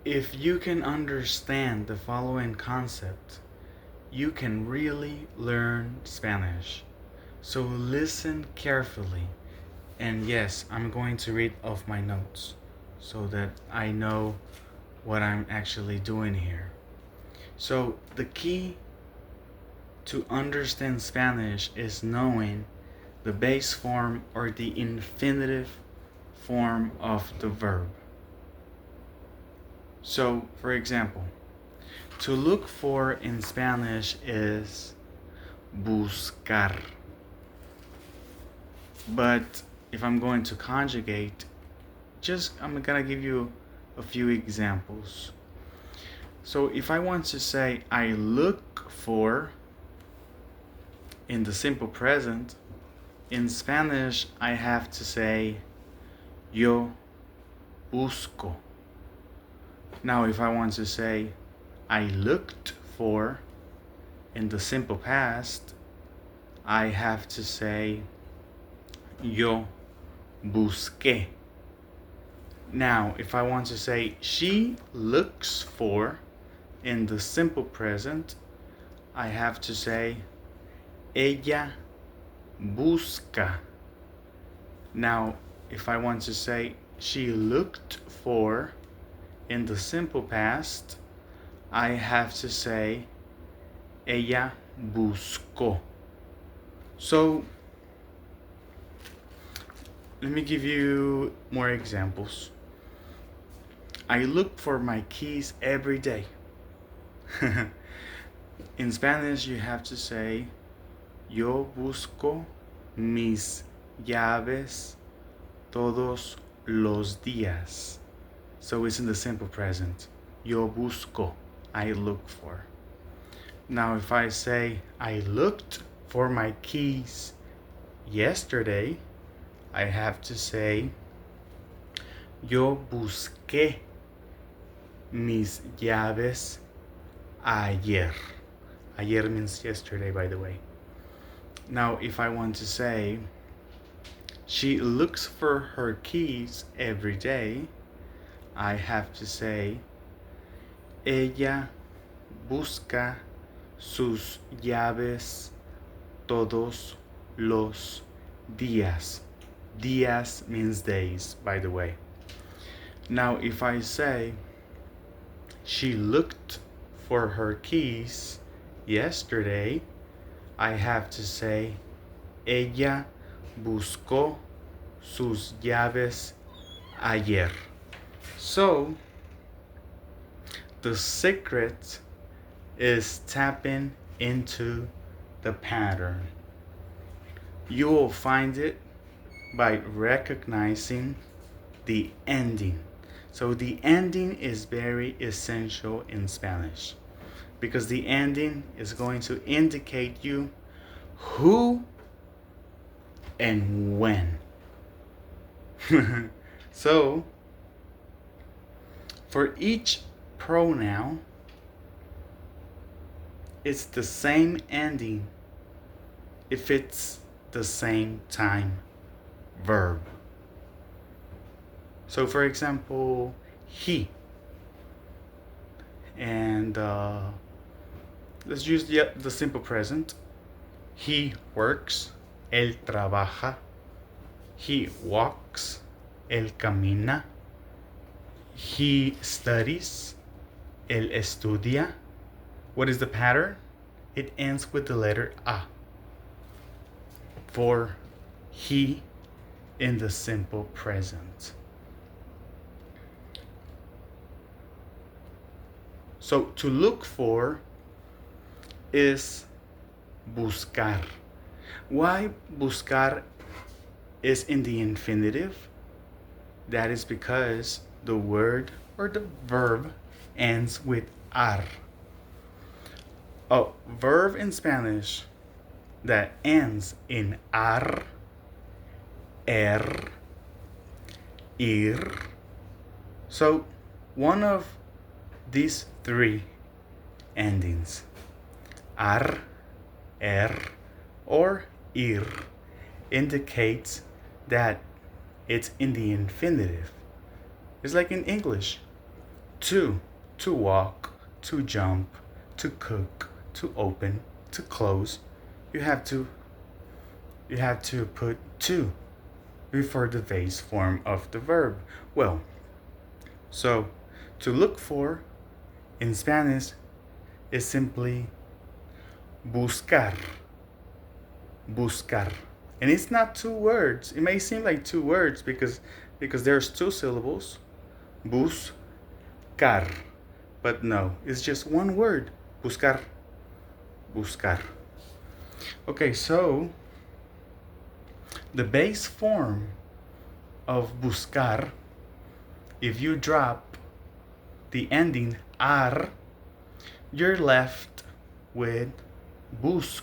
If you can understand the following concept, you can really learn Spanish. So listen carefully. And yes, I'm going to read off my notes so that I know what I'm actually doing here. So the key to understand Spanish is knowing the base form or the infinitive form of the verb. So, for example, to look for in Spanish is buscar. But if I'm going to conjugate, I'm gonna give you a few examples. So if I want to say I look for in the simple present, in Spanish I have to say yo busco. Now if I want to say I looked for in the simple past, I have to say yo busqué. Now if I want to say she looks for in the simple present, I have to say ella busca. Now if I want to say she looked for in the simple past, I have to say ella buscó. So let me give you more examples. I look for my keys every day. In Spanish, you have to say yo busco mis llaves todos los días. So it's in the simple present. Yo busco, I look for. Now if I say I looked for my keys yesterday, I have to say yo busqué mis llaves ayer. Ayer means yesterday, by the way. Now if I want to say she looks for her keys every day, I have to say ella busca sus llaves todos los días. Días means days, by the way. Now if I say she looked for her keys yesterday, I have to say ella buscó sus llaves ayer. So the secret is tapping into the pattern. You will find it by recognizing the ending. So the ending is very essential in Spanish because the ending is going to indicate you who and when. So for each pronoun, it's the same ending if it's the same time verb. So for example, he. And let's use the simple present. He works, él trabaja. He walks, él camina. He studies, él estudia. What is the pattern? It ends with the letter A for he in the simple present. So to look for is buscar. Why buscar is in the infinitive? That is because the word or the verb ends with ar. A verb in Spanish that ends in ar, ir. So one of these three endings, ar, or ir, indicates that it's in the infinitive. It's like in English. To, to walk, to jump, to cook, to open, to close. You have to put to before the base form of the verb. Well, so to look for in Spanish is simply buscar. Buscar. And it's not two words. It may seem like two words because there's two syllables. Buscar. But no, it's just one word. Buscar. Buscar. Okay, so the base form of buscar, if you drop the ending ar, you're left with busc.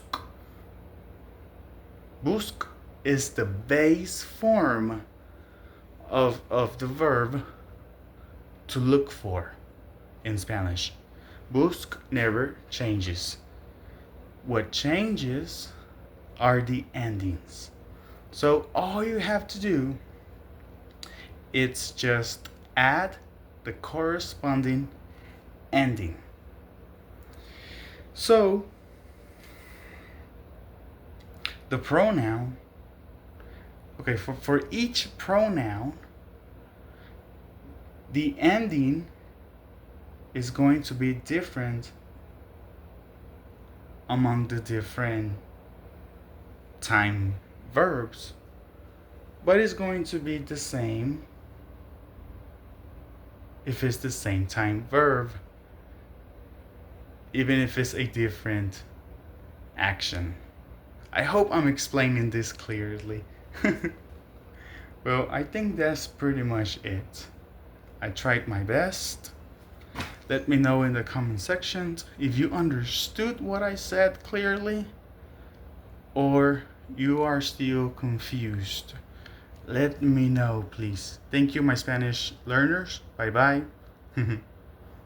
Busc is the base form of the verb to look for in Spanish. Busc never changes. What changes are the endings. So all you have to do is just add the corresponding ending. So the pronoun, okay, for each pronoun, the ending is going to be different among the different time verbs, but it's going to be the same if it's the same time verb, even if it's a different action. I hope I'm explaining this clearly. Well, I think that's pretty much it. I tried my best. Let me know in the comment section if you understood what I said clearly or you are still confused. Let me know, please. Thank you, my Spanish learners. Bye bye.